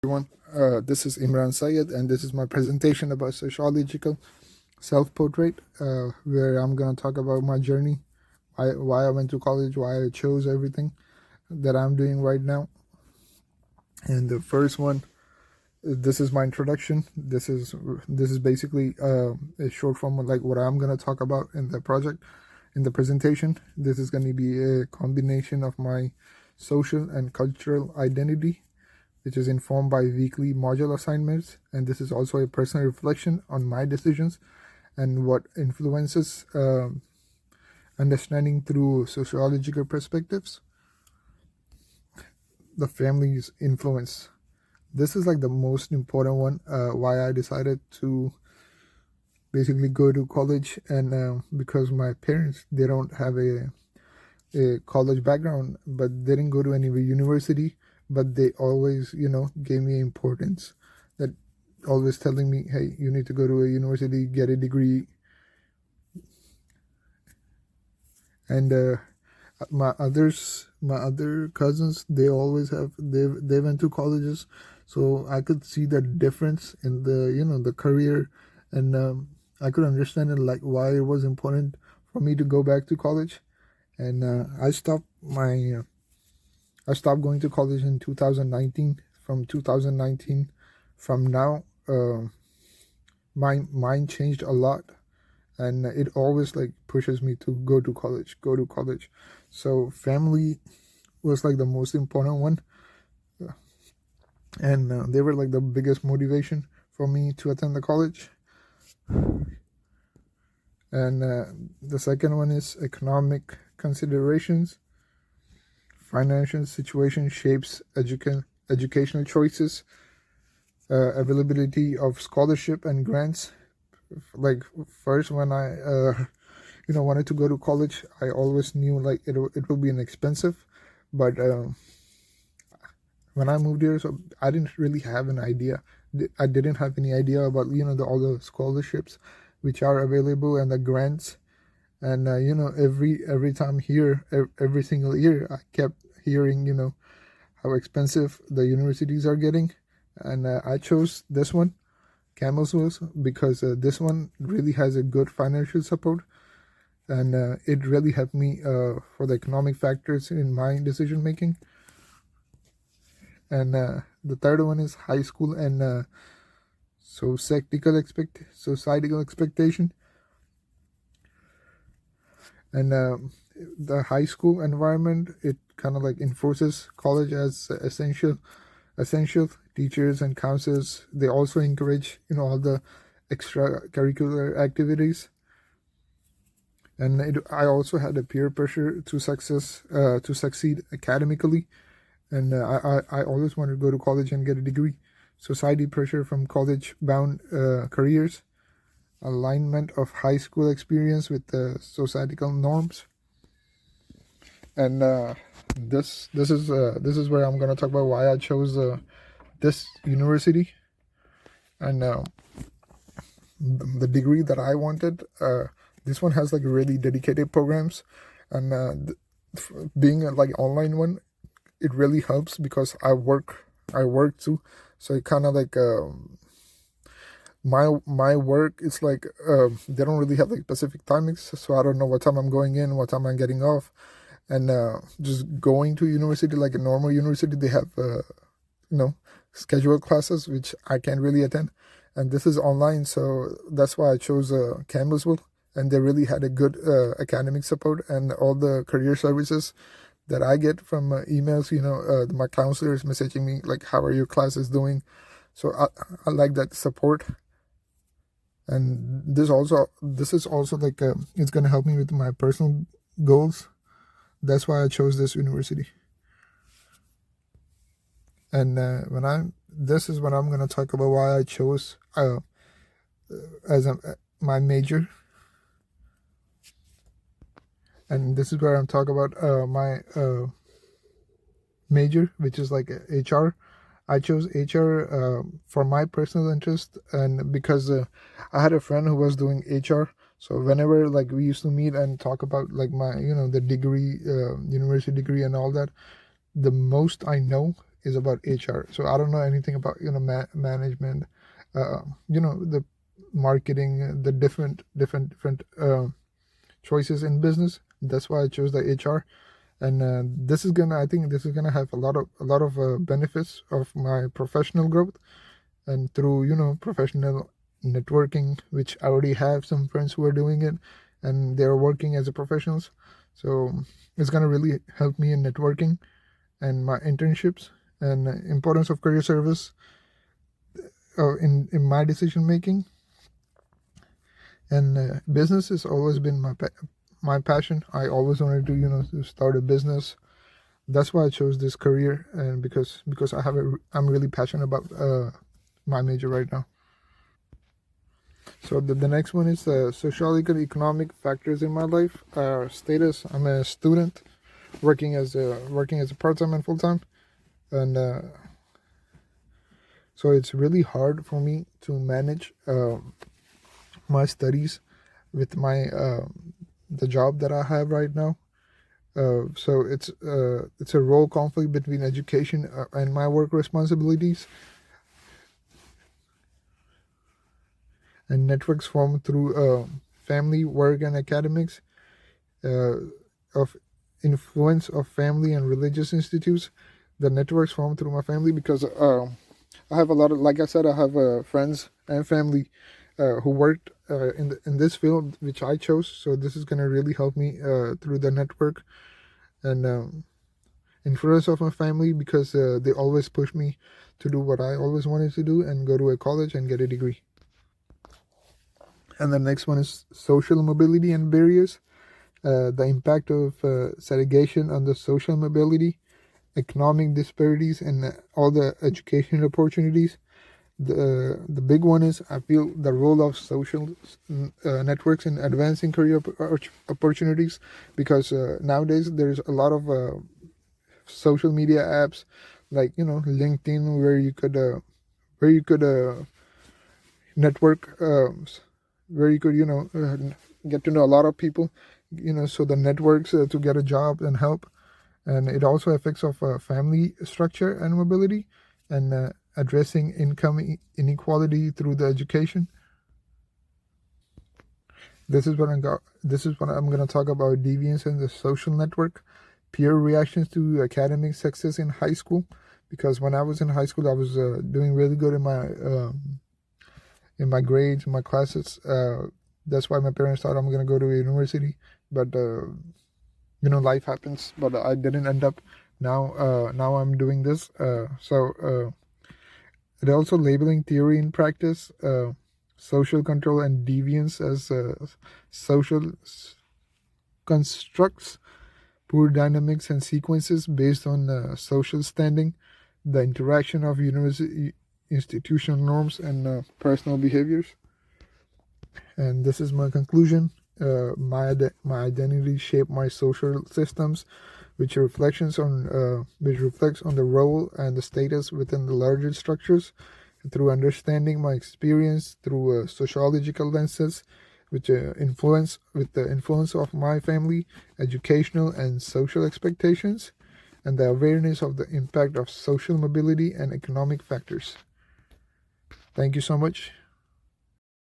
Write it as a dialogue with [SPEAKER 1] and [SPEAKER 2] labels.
[SPEAKER 1] Everyone. This is Imran Syed, and this is my presentation about sociological self-portrait, where I'm gonna talk about my journey, why I went to college, why I chose everything that I'm doing right now. And the first one, this is my introduction. This is basically a short form of like what I'm gonna talk about in the project, in the presentation. This is gonna be a combination of my social and cultural identity, which is informed by weekly module assignments. And this is also a personal reflection on my decisions and what influences understanding through sociological perspectives. The family's influence. This is like the most important one, why I decided to basically go to college. And because my parents, they don't have a college background, but they didn't go to any university, but they always gave me importance, that always telling me, hey, you need to go to a university, get a degree. And my other cousins, they always they went to colleges, so I could see the difference in the career. And I could understand it, like why it was important for me to go back to college. And I stopped going to college in 2019. From 2019, from now, my mind changed a lot, and it always like pushes me to go to college. So family was like the most important one, and they were like the biggest motivation for me to attend the college. And the second one is economic considerations. Financial situation shapes educational choices. Availability of scholarship and grants. Like first, when I wanted to go to college, I always knew like it will be inexpensive, but when I moved here, so I didn't really have an idea. I didn't have any idea about all the scholarships which are available, and the grants. And every time here, every single year, I kept hearing how expensive the universities are getting. And I chose this one, Campbellsville, because this one really has a good financial support, and it really helped me for the economic factors in my decision making. And the third one is high school and societal expectation. And the high school environment, it kind of like enforces college as essential. Teachers and counselors, they also encourage all the extracurricular activities. And I also had a peer pressure to succeed academically. And I always wanted to go to college and get a degree. Society pressure from college bound careers. Alignment of high school experience with the societal norms. And this is where I'm gonna talk about why I chose this university. And the degree that I wanted, this one has like really dedicated programs. And being a like online one, it really helps because I work too. So it kind of like my work is like they don't really have like specific timings, so I don't know what time I'm going in, what time I'm getting off. And just going to university, like a normal university, they have scheduled classes which I can't really attend. And this is online, so that's why I chose Campbellsville. And they really had a good academic support, and all the career services that I get from emails. My counselor is messaging me like, how are your classes doing? So I like that support. And this is also like it's going to help me with my personal goals. That's why I chose this university. And this is what I'm going to talk about, why I chose as my major. And this is where I'm talking about my major, which is like HR. I chose HR for my personal interest, and because I had a friend who was doing HR. So whenever like we used to meet and talk about like my the degree, university degree and all that, the most I know is about HR. So I don't know anything about management, the marketing, the different choices in business. That's why I chose the HR. And I think this is gonna have a lot of benefits of my professional growth, and through professional networking, which I already have some friends who are doing it, and they're working as a professionals. So it's gonna really help me in networking and my internships, and importance of career service in my decision making. And business has always been my passion. I always wanted to to start a business. That's why I chose this career, and because I'm really passionate about my major right now. So the next one is sociological economic factors in my life. Status: I'm a student working as a part-time and full-time, and so it's really hard for me to manage my studies with my the job that I have right now. So it's a role conflict between education and my work responsibilities. And networks formed through family, work, and academics, uh, of influence of family and religious institutes. The networks formed through my family because I have a lot of, like I said, I have friends and family who worked in this field which I chose. So this is gonna really help me through the network, and influence of my family, because they always push me to do what I always wanted to do and go to a college and get a degree. And the next one is social mobility and barriers. The impact of segregation on the social mobility, economic disparities, and all the educational opportunities. The big one is, I feel, the role of social networks in advancing career opportunities, because nowadays there's a lot of social media apps like LinkedIn, where you could network, where you could get to know a lot of people, so the networks to get a job and help. And it also affects of family structure and mobility, and addressing income inequality through the education. This is what I'm going to talk about: deviance in the social network, peer reactions to academic success in high school. Because when I was in high school, I was doing really good in my grades, my classes. That's why my parents thought I'm going to go to a university, but life happens. But I didn't end up. Now I'm doing this. It also labeling theory in practice, social control and deviance as social constructs, poor dynamics and sequences based on social standing, the interaction of university institutional norms, and personal behaviors. And this is my conclusion. My identity shaped my social systems, which reflects on the role and the status within the larger structures. Through understanding my experience through sociological lenses, which influence with the influence of my family, educational and social expectations, and the awareness of the impact of social mobility and economic factors. Thank you so much.